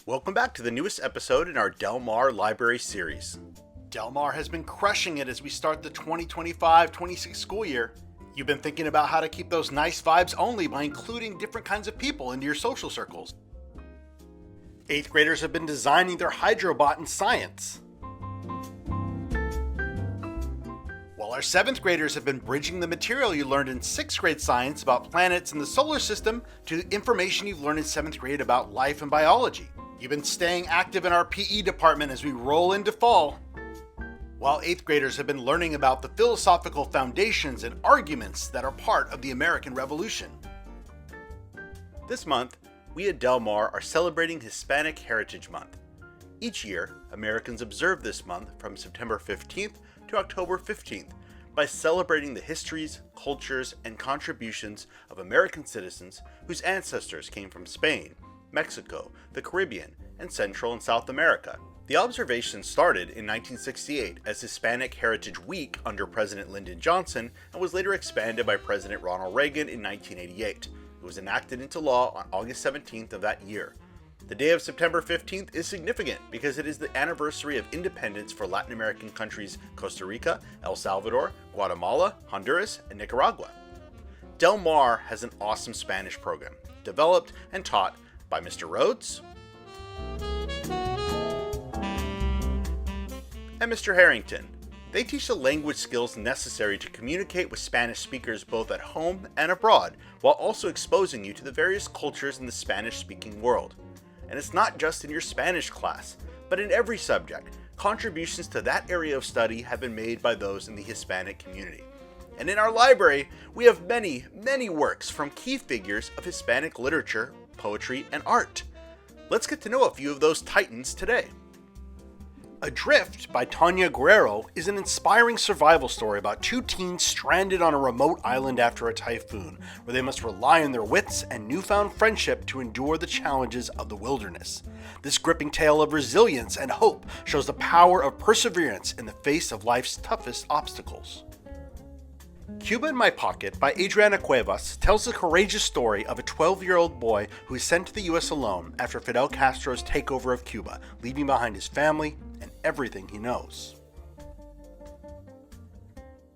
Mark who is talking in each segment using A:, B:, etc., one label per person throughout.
A: Welcome back to the newest episode in our Del Mar Library series. Del Mar has been crushing it as we start the 2025-26 school year. You've been thinking about how to keep those nice vibes only by including different kinds of people into your social circles. 8th graders have been designing their hydrobot in science, while our 7th graders have been bridging the material you learned in 6th grade science about planets and the solar system to the information you've learned in 7th grade about life and biology. You've been staying active in our PE department as we roll into fall, while 8th graders have been learning about the philosophical foundations and arguments that are part of the American Revolution. This month, we at Del Mar are celebrating Hispanic Heritage Month. Each year, Americans observe this month from September 15th to October 15th by celebrating the histories, cultures, and contributions of American citizens whose ancestors came from Spain, Mexico, the Caribbean, and Central and South America. The observation started in 1968 as Hispanic Heritage Week under President Lyndon Johnson and was later expanded by President Ronald Reagan in 1988. It was enacted into law on August 17th of that year. The day of September 15th is significant because it is the anniversary of independence for Latin American countries Costa Rica, El Salvador, Guatemala, Honduras, and Nicaragua. Del Mar has an awesome Spanish program, developed and taught by Mr. Rhodes and Mr. Harrington. They teach the language skills necessary to communicate with Spanish speakers both at home and abroad, while also exposing you to the various cultures in the Spanish-speaking world. And it's not just in your Spanish class, but in every subject. Contributions to that area of study have been made by those in the Hispanic community. And in our library, we have many, many works from key figures of Hispanic literature, poetry, and art. Let's get to know a few of those titans today. Adrift by Tanya Guerrero is an inspiring survival story about two teens stranded on a remote island after a typhoon, where they must rely on their wits and newfound friendship to endure the challenges of the wilderness. This gripping tale of resilience and hope shows the power of perseverance in the face of life's toughest obstacles. Cuba in My Pocket by Adriana Cuevas tells the courageous story of a 12-year-old boy who is sent to the U.S. alone after Fidel Castro's takeover of Cuba, leaving behind his family and everything he knows.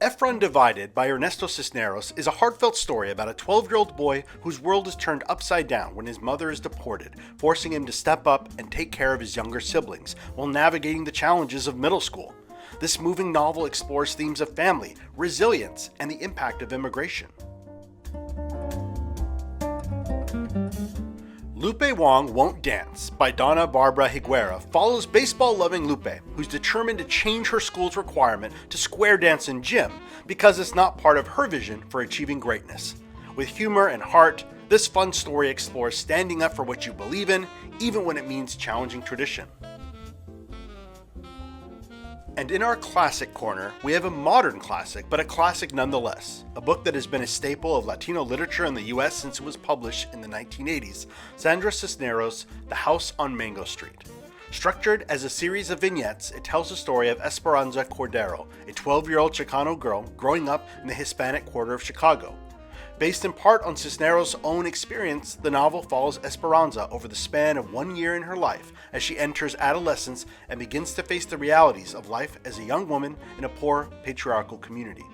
A: Efron Divided by Ernesto Cisneros is a heartfelt story about a 12-year-old boy whose world is turned upside down when his mother is deported, forcing him to step up and take care of his younger siblings while navigating the challenges of middle school. This moving novel explores themes of family, resilience, and the impact of immigration. Lupe Wong Won't Dance by Donna Barbara Higuera follows baseball-loving Lupe, who's determined to change her school's requirement to square dance in gym because it's not part of her vision for achieving greatness. With humor and heart, this fun story explores standing up for what you believe in, even when it means challenging tradition. And in our classic corner, we have a modern classic, but a classic nonetheless. A book that has been a staple of Latino literature in the US since it was published in the 1980s, Sandra Cisneros' The House on Mango Street. Structured as a series of vignettes, it tells the story of Esperanza Cordero, a 12-year-old Chicano girl growing up in the Hispanic quarter of Chicago. Based in part on Cisneros' own experience, the novel follows Esperanza over the span of 1 year in her life as she enters adolescence and begins to face the realities of life as a young woman in a poor, patriarchal community.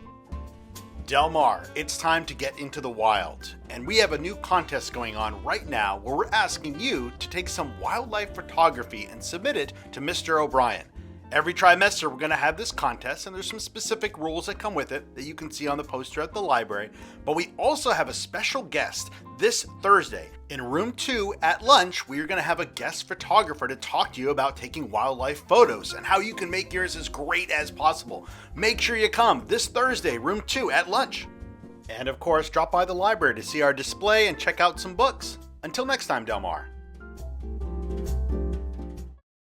A: Del Mar, it's time to get into the wild, and we have a new contest going on right now where we're asking you to take some wildlife photography and submit it to Mr. O'Brien. Every trimester, we're going to have this contest, and there's some specific rules that come with it that you can see on the poster at the library. But we also have a special guest this Thursday. In room 2 at lunch, we are going to have a guest photographer to talk to you about taking wildlife photos and how you can make yours as great as possible. Make sure you come this Thursday, room 2 at lunch. And of course, drop by the library to see our display and check out some books. Until next time, Del Mar.